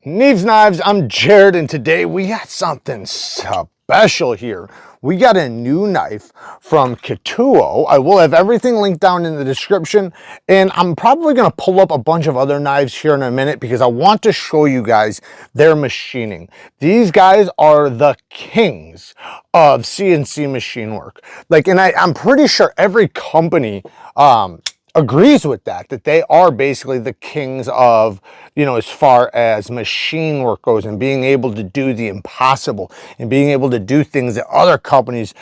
Neeves Knives, I'm Jared, and today we got something special here. We got a new knife from KETUO. I will have everything linked down in the description, and I'm probably going to pull up a bunch of other knives here in a minute because I want to show you guys their machining. These guys are the kings of CNC machine work. And I'm pretty sure every company agrees with that they are basically the kings of, as far as machine work goes and being able to do the impossible and being able to do things that other companies,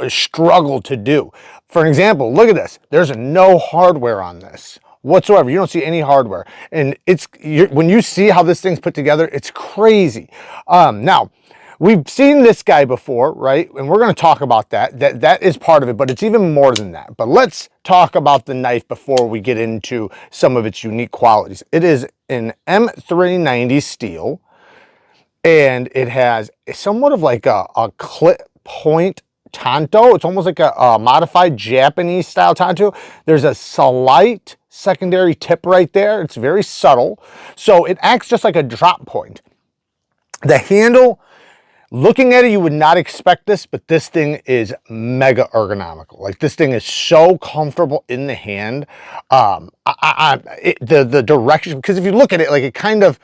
struggle to do. For an example, look at this. There's no hardware on this whatsoever. You don't see any hardware. And when you see how this thing's put together, it's crazy. Now, we've seen this guy before, right? And we're going to talk about that. That is part of it, but it's even more than that. But let's talk about the knife before we get into some of its unique qualities. It is an M390 steel, and it has somewhat of like a clip point tanto. It's almost like a modified Japanese style tanto. There's a slight secondary tip right there. It's very subtle. So it acts just like a drop point. The handle, looking at it, you would not expect this, but this thing is mega ergonomical. Like, this thing is so comfortable in the hand. The direction, because if you look at it, like, it kind of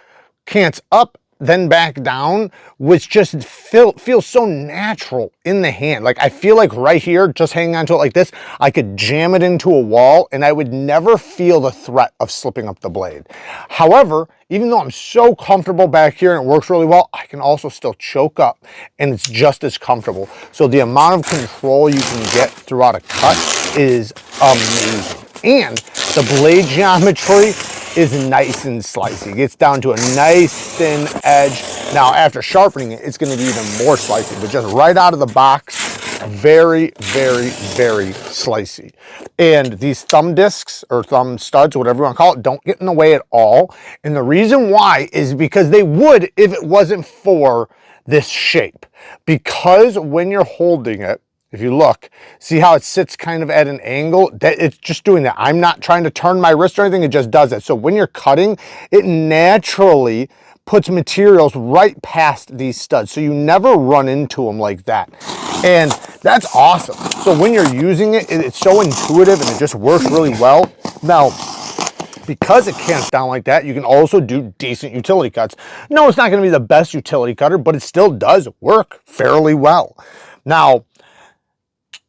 cants up, then back down, which just feels so natural in the hand. Like, I feel like right here, just hanging onto it like this, I could jam it into a wall and I would never feel the threat of slipping up the blade. However, even though I'm so comfortable back here and it works really well, I can also still choke up and it's just as comfortable. So the amount of control you can get throughout a cut is amazing. And the blade geometry is nice and slicey. It gets down to a nice thin edge. Now, after sharpening it, it's going to be even more slicey, but just right out of the box, very, very, very slicey. And these thumb discs or thumb studs, whatever you want to call it, don't get in the way at all. And the reason why is because they would if it wasn't for this shape. Because when you're holding it, if you look, see how it sits kind of at an angle? It's just doing that. I'm not trying to turn my wrist or anything, it just does that. So when you're cutting, it naturally puts materials right past these studs. So you never run into them like that. And that's awesome. So when you're using it, it's so intuitive and it just works really well. Now, because it cants down like that, you can also do decent utility cuts. No, it's not going to be the best utility cutter, but it still does work fairly well. Now,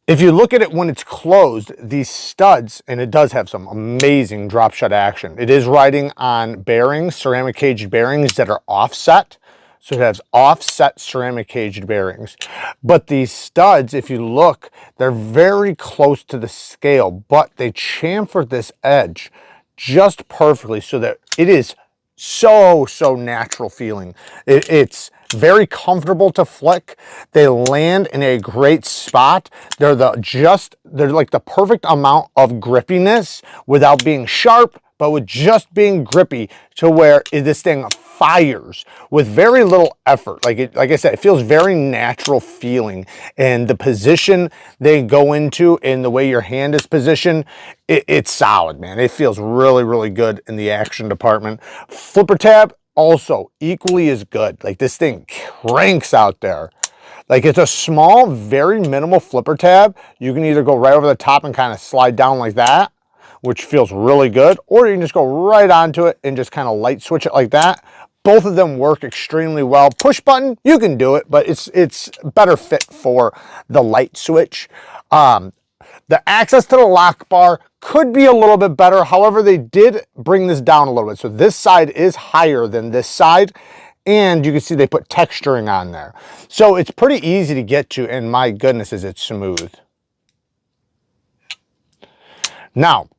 if you look at it when it's closed, these studs, and it does have some amazing drop shut action. It is riding on bearings, ceramic caged bearings that are offset. So it has offset ceramic caged bearings. But these studs, if you look, they're very close to the scale, but they chamfer this edge just perfectly so that it is so natural feeling. It's very comfortable to flick. They land in a great spot. They're like the perfect amount of grippiness without being sharp, but with just being grippy to where this thing fires with very little effort. Like I said, it feels very natural feeling, and the position they go into and the way your hand is positioned, it's solid, man. It feels really good in the action department. Flipper tab, also equally as good. Like, this thing cranks out there. Like, it's a small, very minimal flipper tab. You can either go right over the top and kind of slide down like that, which feels really good, or you can just go right onto it and just kind of light switch it like that. Both of them work extremely well. Push button, you can do it, but it's better fit for the light switch. The access to the lock bar could be a little bit better. However, they did bring this down a little bit. So this side is higher than this side. And you can see they put texturing on there. So it's pretty easy to get to, and my goodness, is it smooth. Now,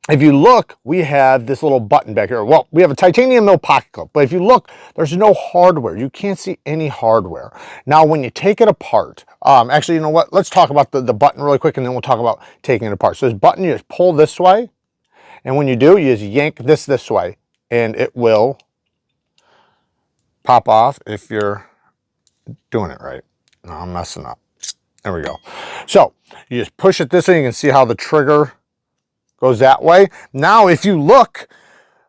if you look, we have this little button back here. Well, we have a titanium mill pocket clip, but if you look, there's no hardware. You can't see any hardware. Now, when you take it apart, actually, you know what? Let's talk about the button really quick, and then we'll talk about taking it apart. So this button, you just pull this way, and when you do, you just yank this way, and it will pop off if you're doing it right. No, I'm messing up. There we go. So you just push it this way. You can see how the trigger goes that way. Now, if you look,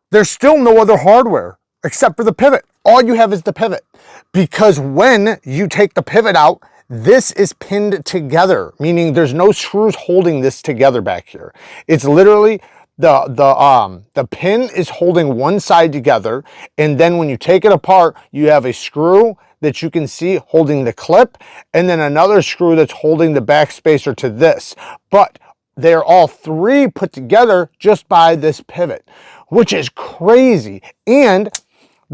there's still no other hardware. except for the pivot. All you have is the pivot, because when you take the pivot out, this is pinned together, meaning there's no screws holding this together back here. It's literally the pin is holding one side together, and then when you take it apart, you have a screw that you can see holding the clip, and then another screw that's holding the back spacer to this. But they're all three put together just by this pivot, which is crazy. And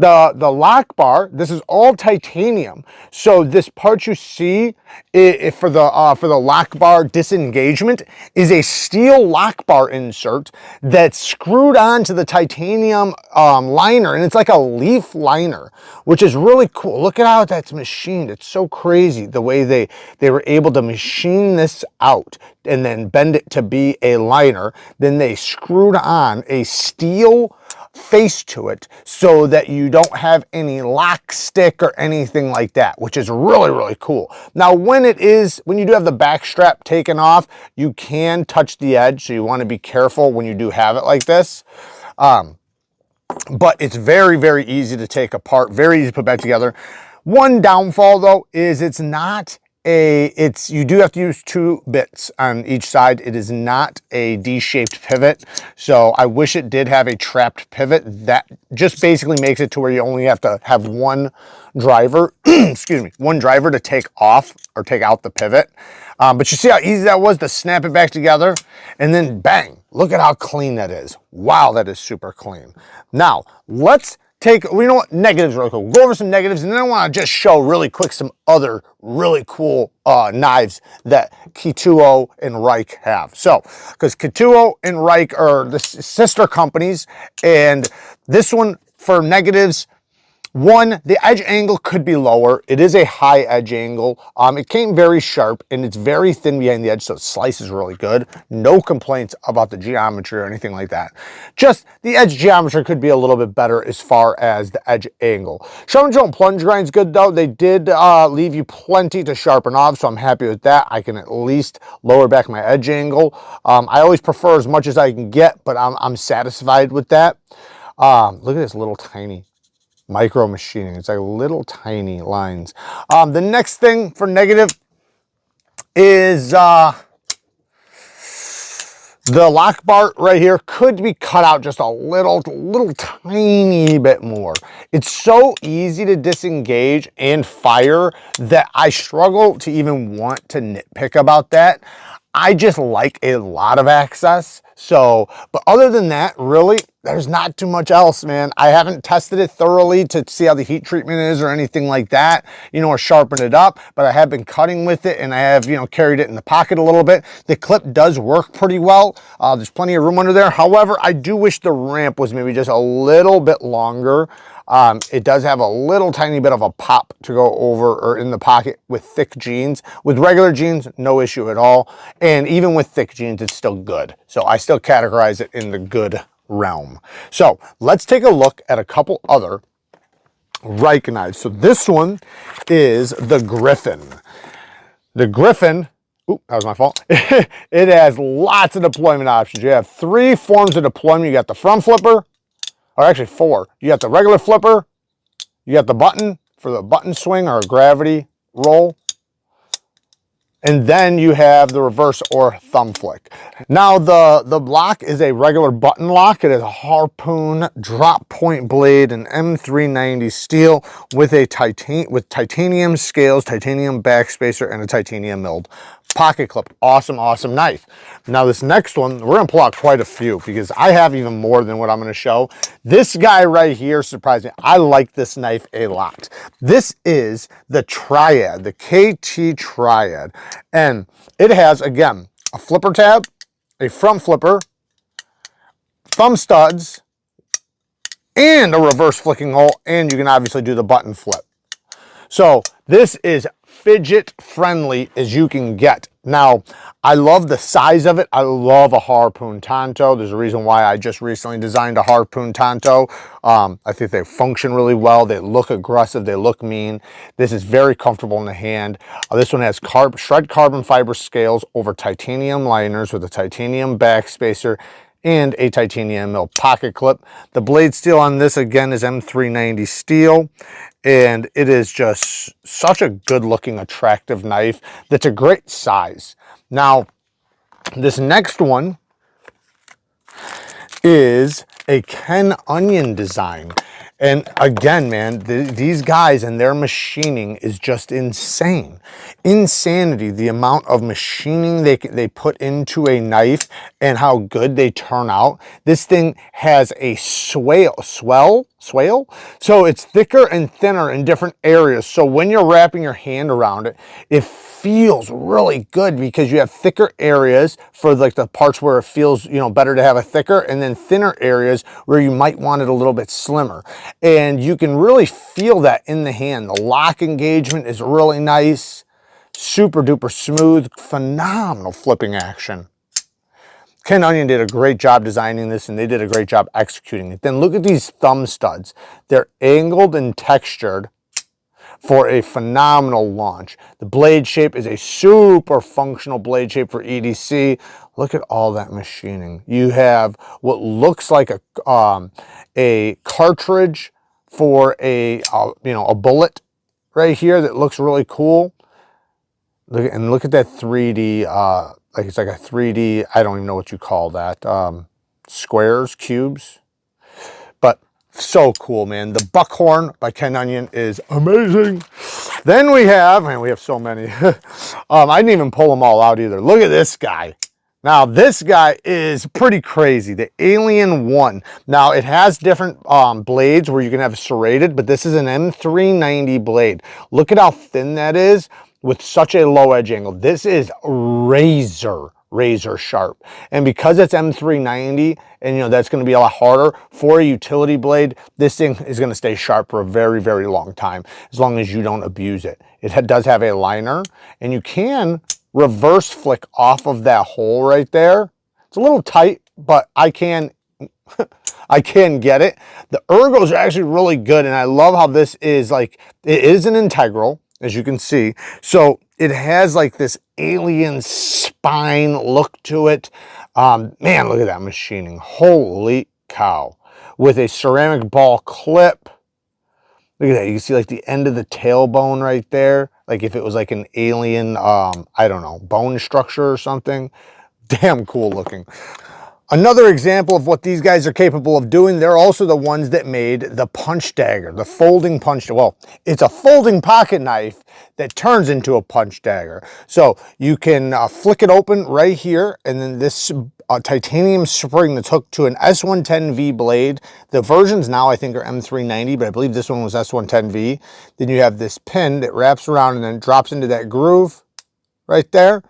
the lock bar, this is all titanium. So this part you see for the lock bar disengagement is a steel lock bar insert that's screwed onto the titanium liner, and it's like a leaf liner, which is really cool. Look at how that's machined. It's so crazy the way they were able to machine this out and then bend it to be a liner. Then they screwed on a steel face to it so that you don't have any lock stick or anything like that, which is really, really cool. Now, when you do have the back strap taken off, you can touch the edge, so you want to be careful when you do have it like this. But it's very, very easy to take apart, very easy to put back together. One downfall though is you do have to use 2 bits on each side. It is not a D-shaped pivot. So I wish it did have a trapped pivot. That just basically makes it to where you only have to have one driver, excuse me, one driver to take off or take out the pivot. But you see how easy that was to snap it back together, and then bang, look at how clean that is. Wow, that is super clean. Now let's you know what, negatives real quick. We'll go over some negatives, and then I want to just show really quick some other really cool knives that KETUO and RIKE have. So, because KETUO and RIKE are the sister companies, and this one for negatives, one, the edge angle could be lower. It is a high edge angle. It came very sharp, and it's very thin behind the edge, so it slices really good. No complaints about the geometry or anything like that. Just the edge geometry could be a little bit better as far as the edge angle. Sharpen joint plunge grind's good though. They did leave you plenty to sharpen off, so I'm happy with that. I can at least lower back my edge angle. I always prefer as much as I can get, but I'm satisfied with that. Look at this little tiny micro machining. It's like little tiny lines. The next thing for negative is the lock bar right here could be cut out just a little tiny bit more. It's so easy to disengage and fire that I struggle to even want to nitpick about that. I just like a lot of access. So, but other than that, really, there's not too much else, man. I haven't tested it thoroughly to see how the heat treatment is or anything like that, you know, or sharpen it up, but I have been cutting with it, and I have, you know, carried it in the pocket a little bit. The clip does work pretty well. There's plenty of room under there. However, I do wish the ramp was maybe just a little bit longer. It does have a little tiny bit of a pop to go over or in the pocket with thick jeans. With regular jeans, no issue at all. And even with thick jeans, it's still good. So I still categorize it in the good realm. So let's take a look at a couple other RIKE knives. So this one is the Griffin. The Griffin, oop, that was my fault. It has lots of deployment options. You have 3 forms of deployment. You got the front flipper, or actually 4. You got the regular flipper, you got the button for the button swing or a gravity roll, and then you have the reverse or thumb flick. Now the block is a regular button lock. It is a Harpoon drop point blade, an M390 steel with a titanium scales, titanium backspacer, and a titanium milled pocket clip. Awesome, awesome knife. Now this next one, we're gonna pull out quite a few because I have even more than what I'm gonna show. This guy right here surprised me. I like this knife a lot. This is the Triad, the KT Triad. And it has, again, a flipper tab, a front flipper, thumb studs, and a reverse flicking hole, and you can obviously do the button flip. So this is fidget friendly as you can get. Now, I love the size of it. I love a Harpoon Tanto. There's a reason why I just recently designed a Harpoon Tanto. I think they function really well. They look aggressive. They look mean. This is very comfortable in the hand. This one has shred carbon fiber scales over titanium liners with a titanium backspacer and a titanium mill pocket clip. The blade steel on this again is M390 steel, and it is just such a good looking, attractive knife that's a great size. Now, this next one is a Ken Onion design. And again, man, these guys and their machining is just insane. Insanity, the amount of machining they put into a knife and how good they turn out. This thing has a swale? So it's thicker and thinner in different areas. So when you're wrapping your hand around it, it feels really good because you have thicker areas for like the parts where it feels, you know, better to have a thicker, and then thinner areas where you might want it a little bit slimmer. And you can really feel that in the hand. The lock engagement is really nice, super duper smooth, phenomenal flipping action. Ken Onion did a great job designing this, and they did a great job executing it. Then look at these thumb studs. They're angled and textured for a phenomenal launch. The blade shape is a super functional blade shape for EDC. Look at all that machining. You have what looks like a cartridge for a bullet right here that looks really cool. Look at that 3D, like it's like a 3D, I don't even know what you call that, squares, cubes, but so cool, man. The Buckhorn by Ken Onion is amazing. Then we have, man, we have so many. I didn't even pull them all out either. Look at this guy. Now, this guy is pretty crazy, the Alien 1. Now, it has different blades where you can have serrated, but this is an M390 blade. Look at how thin that is with such a low edge angle. This is razor sharp. And because it's M390, and you know that's going to be a lot harder for a utility blade, this thing is going to stay sharp for a very, very long time, as long as you don't abuse it. It does have a liner, and you can reverse flick off of that hole right there. It's a little tight, but I can get it. The ergos are actually really good, and I love how this is like, it is an integral, as you can see. So it has like this alien spine look to it. Man, look at that machining. Holy cow. With a ceramic ball clip. Look at that. You can see like the end of the tailbone right there. Like if it was like an alien, I don't know, bone structure or something. Damn cool looking. Another example of what these guys are capable of doing, they're also the ones that made the punch dagger, the folding punch. Well, it's a folding pocket knife that turns into a punch dagger. So you can flick it open right here, and then this titanium spring that's hooked to an S110V blade. The versions now I think are M390, but I believe this one was S110V. Then you have this pin that wraps around and then drops into that groove right there,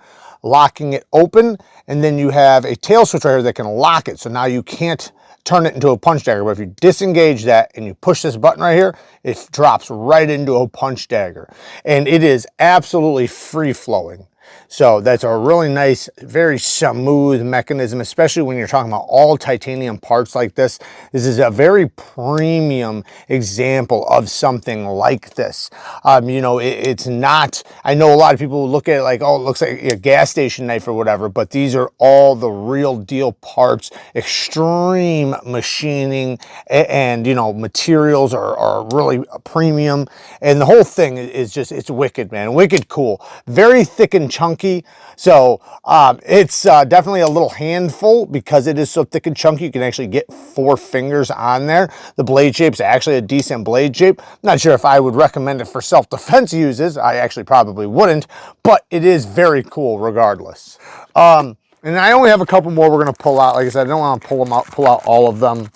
locking it open, and then you have a tail switch right here that can lock it. So now you can't turn it into a punch dagger, but if you disengage that and you push this button right here, it drops right into a punch dagger. And it is absolutely free flowing. So that's a really nice, very smooth mechanism, especially when you're talking about all titanium parts like this. This is a very premium example of something like this. You know, it's not, I know a lot of people look at it like, oh, it looks like a gas station knife or whatever, but these are all the real deal parts, extreme machining, and you know, materials are really premium. And the whole thing is just, it's wicked, man, wicked cool. Very thick and chunky. So it's definitely a little handful because it is so thick and chunky. You can actually get 4 fingers on there. The blade shape's actually a decent blade shape. Not sure if I would recommend it for self-defense uses. I actually probably wouldn't, but it is very cool regardless. And I only have a couple more we're going to pull out. Like I said, I don't want to pull out all of them.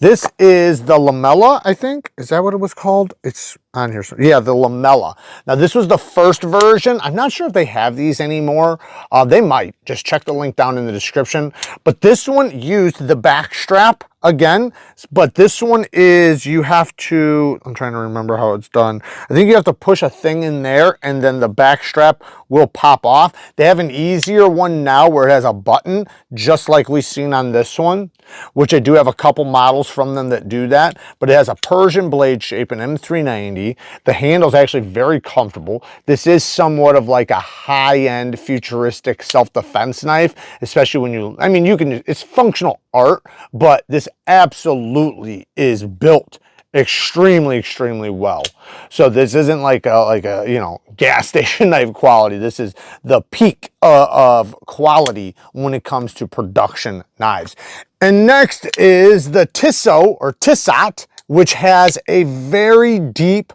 This is the Lamela, I think. Is that what it was called? It's on here. Yeah, the Lamela. Now, this was the first version. I'm not sure if they have these anymore. They might. Just check the link down in the description. But this one used the back strap again. But this one is, you have to, I'm trying to remember how it's done. I think you have to push a thing in there and then the back strap will pop off. They have an easier one now where it has a button, just like we've seen on this one, which I do have a couple models from them that do that. But it has a Persian blade shape, an M390. handy. The handle's actually very comfortable. This is somewhat of like a high-end futuristic self-defense knife, especially when you, I mean, you can, it's functional art, but this absolutely is built extremely well. So this isn't like a you know, gas station knife quality. This is the peak of quality when it comes to production knives. And next is the Tiso or Tissot, which has a very deep,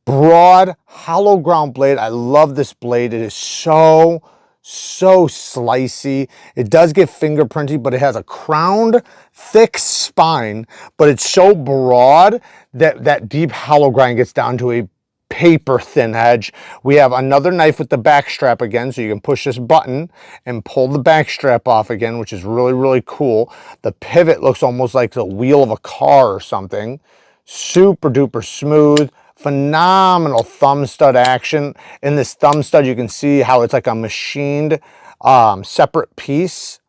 broad, hollow ground blade. I love this blade. It is so slicey. It does get fingerprinty, but it has a crowned, thick spine, but it's so broad that that deep hollow grind gets down to a paper thin edge. We have another knife with the back strap again, so you can push this button and pull the back strap off again, which is really cool. The pivot looks almost like the wheel of a car or something. Super duper smooth. Phenomenal thumb stud action. In this thumb stud, you can see how it's like a machined separate piece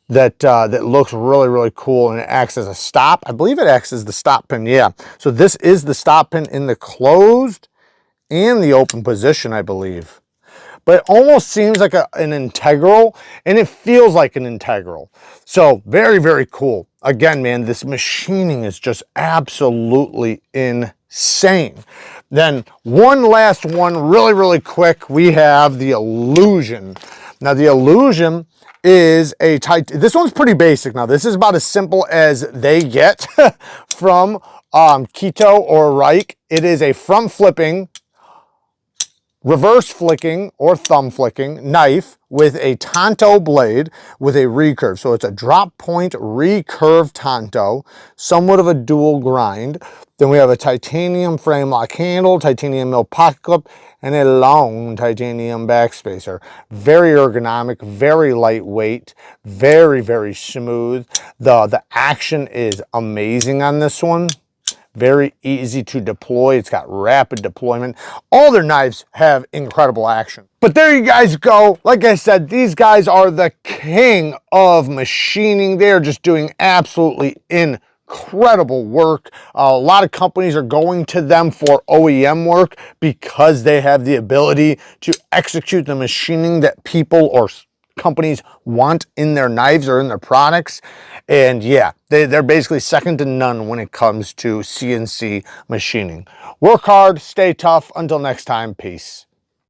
that that looks really cool, and it acts as a stop. I believe it acts as the stop pin. Yeah. So this is the stop pin in the closed and the open position, I believe. But it almost seems like an integral, and it feels like an integral. So very cool. Again, man, this machining is just absolutely insane. Then one last one, really quick, we have the Illusion. Now the Illusion is a this one's pretty basic. Now this is about as simple as they get from KETUO or RIKE. It is a front flipping, reverse flicking or thumb flicking knife with a tanto blade with a recurve. So it's a drop point recurve tanto, somewhat of a dual grind. Then we have a titanium frame lock handle, titanium mill pocket clip, and a long titanium backspacer. Very ergonomic, very lightweight, very smooth. The action is amazing on this one. Very easy to deploy. It's got rapid deployment. All their knives have incredible action. But there you guys go. Like I said, these guys are the king of machining. They're just doing absolutely incredible work. A lot of companies are going to them for OEM work because they have the ability to execute the machining that people or companies want in their knives or in their products. And yeah, they're basically second to none when it comes to CNC machining. Work hard, stay tough. Until next time, peace.